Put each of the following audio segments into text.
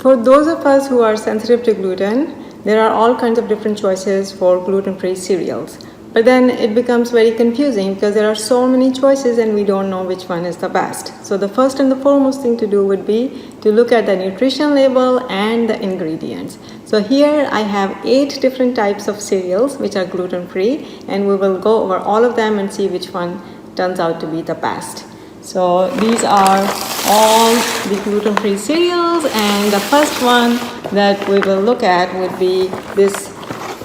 For those of us who are sensitive to gluten, there are all kinds of different choices for gluten-free cereals. But then it becomes very confusing because there are so many choices and we don't know which one is the best. So the first and the foremost thing to do would be to look at the nutrition label and the ingredients. So here I have 8 different types of cereals which are gluten-free, and we will go over all of them and see which one turns out to be the best. So these are all the gluten-free cereals, and the first one that we will look at would be this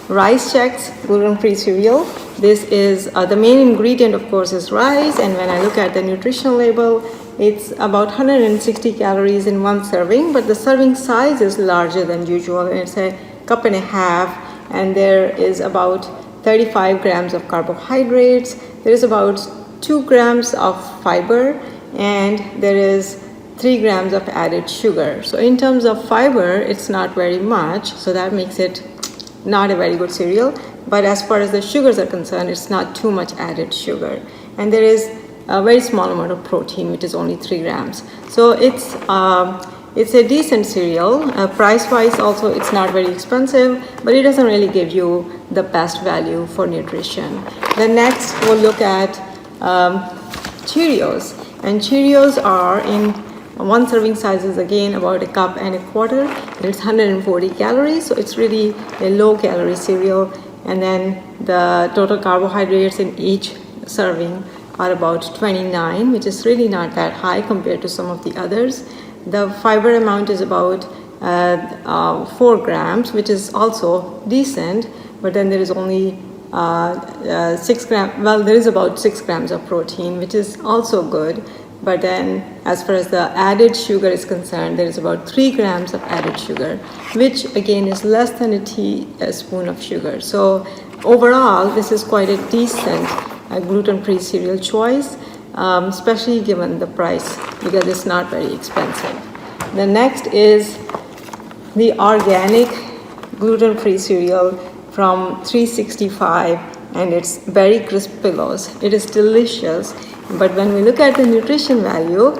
Rice Chex gluten-free cereal. This is the main ingredient, of course, is rice, and when I look at the nutrition label, it's about 160 calories in one serving, but the serving size is larger than usual. It's a cup and a half, and there is about 35 grams of carbohydrates. There is about 2 grams of fiber, and there is 3 grams of added sugar. So in terms of fiber, it's not very much, so that makes it not a very good cereal. But as far as the sugars are concerned, it's not too much added sugar, and there is a very small amount of protein, which is only 3 grams. So it's a decent cereal. Price-wise also, it's not very expensive, but it doesn't really give you the best value for nutrition. Then next, we'll look at Cheerios, and Cheerios are in one serving size is again about a cup and a quarter, and it's 140 calories, so it's really a low calorie cereal. And then the total carbohydrates in each serving are about 29, which is really not that high compared to some of the others. The fiber amount is about 4 grams, which is also decent, but then there is only 6 grams, well, there is about 6 grams of protein, which is also good. But then as far as the added sugar is concerned, there is about 3 grams of added sugar, which again is less than a teaspoon of sugar. So overall, this is quite a decent gluten-free cereal choice, especially given the price, because it's not very expensive. The next is the organic gluten-free cereal from 365, and it's Berry Crisp Pillows. It is delicious, but when we look at the nutrition value,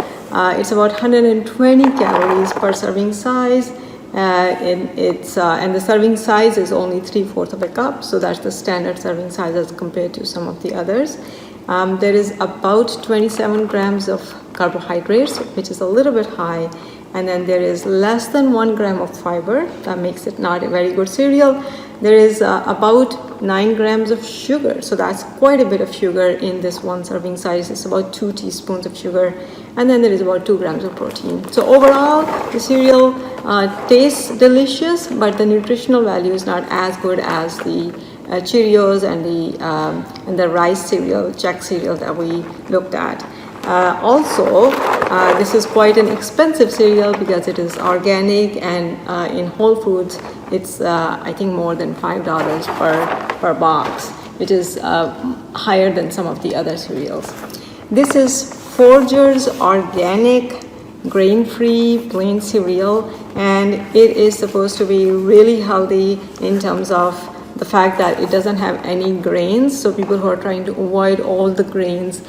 it's about 120 calories per serving size, and the serving size is only 3/4 of a cup, so that's the standard serving size as compared to some of the others. There is about 27 grams of carbohydrates, which is a little bit high, and then there is less than 1 gram of fiber. That makes it not a very good cereal. There is about 9 grams of sugar, so that's quite a bit of sugar in this one serving size. It's about 2 teaspoons of sugar, and then there is about 2 grams of protein. So overall, the cereal tastes delicious, but the nutritional value is not as good as the Cheerios and the rice cereal, Chex cereal that we looked at. Also, this is quite an expensive cereal because it is organic, and in Whole Foods, it's I think more than $5 per box, which is higher than some of the other cereals. This is Folgers Organic Grain-Free Plain Cereal, and it is supposed to be really healthy in terms of the fact that it doesn't have any grains. So people who are trying to avoid all the grains,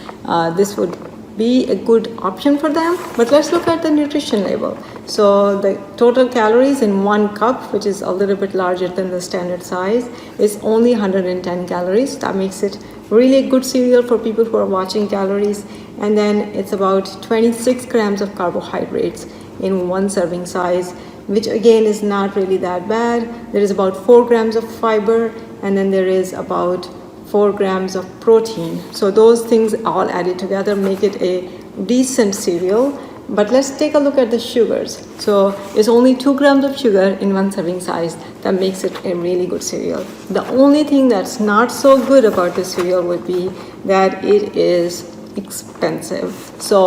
this would be a good option for them. But let's look at the nutrition label. So the total calories in 1 cup, which is a little bit larger than the standard size, is only 110 calories. That makes it really a good cereal for people who are watching calories. And then it's about 26 grams of carbohydrates in 1 serving size, which again is not really that bad. There is about 4 grams of fiber, and then there is about 4 grams of protein. So those things all added together make it a decent cereal. But let's take a look at the sugars. So it's only 2 grams of sugar in 1 serving size. That makes it a really good cereal. The only thing that's not so good about this cereal would be that it is expensive. So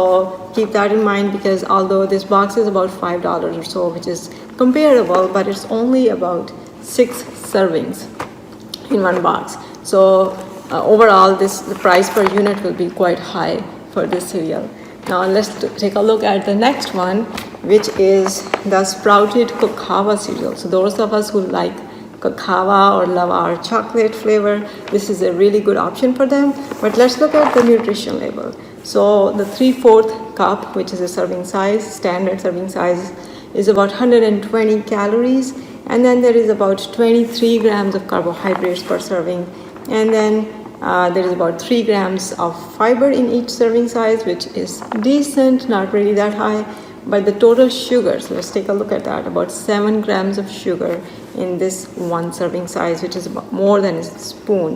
keep that in mind, because although this box is about $5 or so, which is comparable, but it's only about 6 servings in 1 box. So overall, the price per unit will be quite high for this cereal. Now let's take a look at the next one, which is the Sprouted Cocoa cereal. So those of us who like cocoa or love our chocolate flavor, this is a really good option for them. But let's look at the nutrition label. So the 3/4 cup, which is a serving size, standard serving size, is about 120 calories, and then there is about 23 grams of carbohydrates per serving, and then there is about 3 grams of fiber in each serving size, which is decent, not really that high. But the total sugar, so let's take a look at that, about 7 grams of sugar in this one serving size, which is about more than a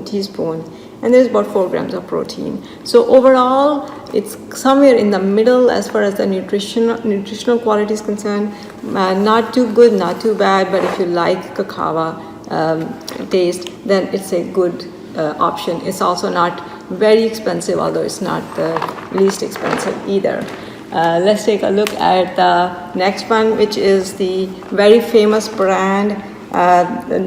teaspoon, and there's about 4 grams of protein. So overall, it's somewhere in the middle as far as the nutritional quality is concerned. Not too good, not too bad, but if you like cacao taste, then it's a good option. It's also not very expensive, although it's not the least expensive either. Let's take a look at the next one, which is the very famous brand,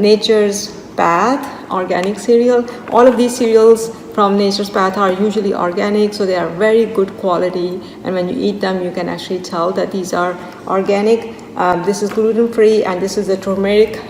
Nature's Path organic cereal. All of these cereals from Nature's Path are usually organic, so they are very good quality, and when you eat them you can actually tell that these are organic. This is gluten-free, and this is the turmeric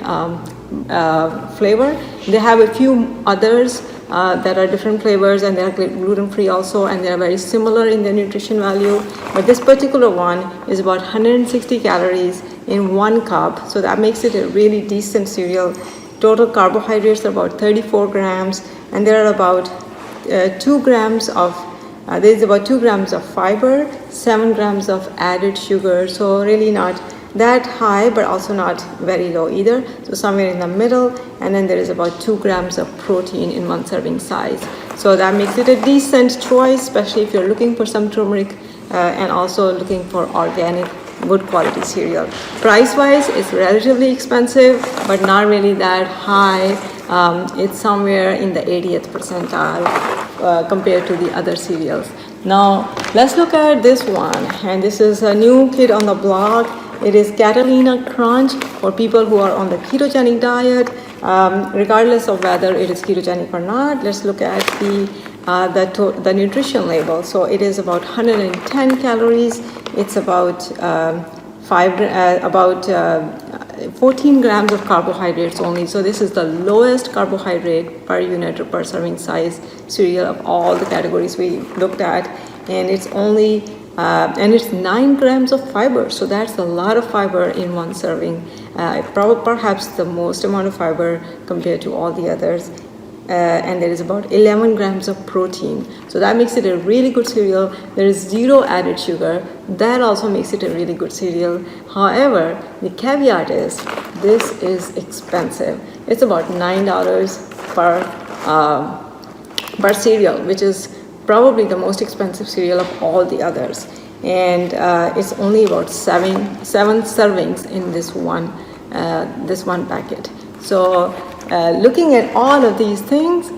flavor. They have a few others that are different flavors, and they are gluten-free also, and they are very similar in their nutrition value. But this particular one is about 160 calories in 1 cup, so that makes it a really decent cereal. Total carbohydrates are about 34 grams, and there are about 2 grams of there's about 2 grams of fiber, 7 grams of added sugar, so really not that high, but also not very low either, so somewhere in the middle. And then there is about 2 grams of protein in 1 serving size, so that makes it a decent choice, especially if you're looking for some turmeric and also looking for organic good quality cereal. Price wise, it's relatively expensive, but not really that high. It's somewhere in the 80th percentile compared to the other cereals. Now let's look at this one, and this is a new kid on the block. It is Catalina Crunch for people who are on the ketogenic diet, regardless of whether it is ketogenic or not. Let's look at the nutrition label. So it is about 110 calories. It's about 14 grams of carbohydrates only. So this is the lowest carbohydrate per unit or per serving size cereal of all the categories we looked at, and it's only and it's 9 grams of fiber, so that's a lot of fiber in 1 serving, perhaps the most amount of fiber compared to all the others. And there is about 11 grams of protein, so that makes it a really good cereal. There is 0 added sugar, that also makes it a really good cereal. However, the caveat is this is expensive. It's about $9 per cereal, which is probably the most expensive cereal of all the others, and it's only about seven servings in this one packet. So looking at all of these things,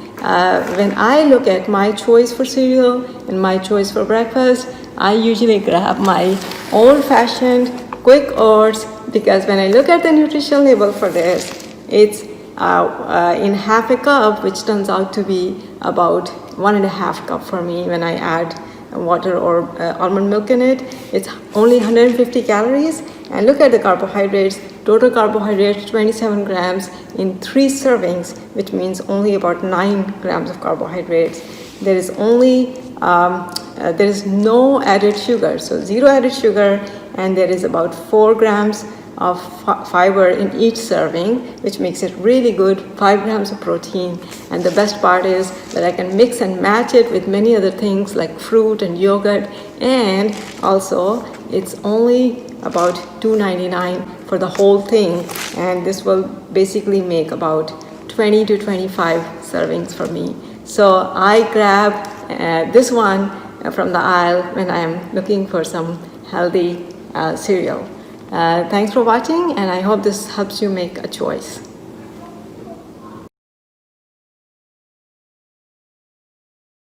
when I look at my choice for cereal and my choice for breakfast, I usually grab my old-fashioned quick oats, because when I look at the nutrition label for this, it's in half a cup, which turns out to be about 1.5 cup for me when I add water or almond milk in it. It's only 150 calories, and look at the carbohydrates. Total carbohydrates 27 grams in 3 servings, which means only about 9 grams of carbohydrates. There is only there is no added sugar, so 0 added sugar, and there is about 4 grams of fiber in each serving, which makes it really good. 5 grams of protein, and the best part is that I can mix and match it with many other things like fruit and yogurt, and also it's only about $2.99 for the whole thing, and this will basically make about 20 to 25 servings for me. So I grab this one from the aisle when I am looking for some healthy cereal. Thanks for watching, and I hope this helps you make a choice.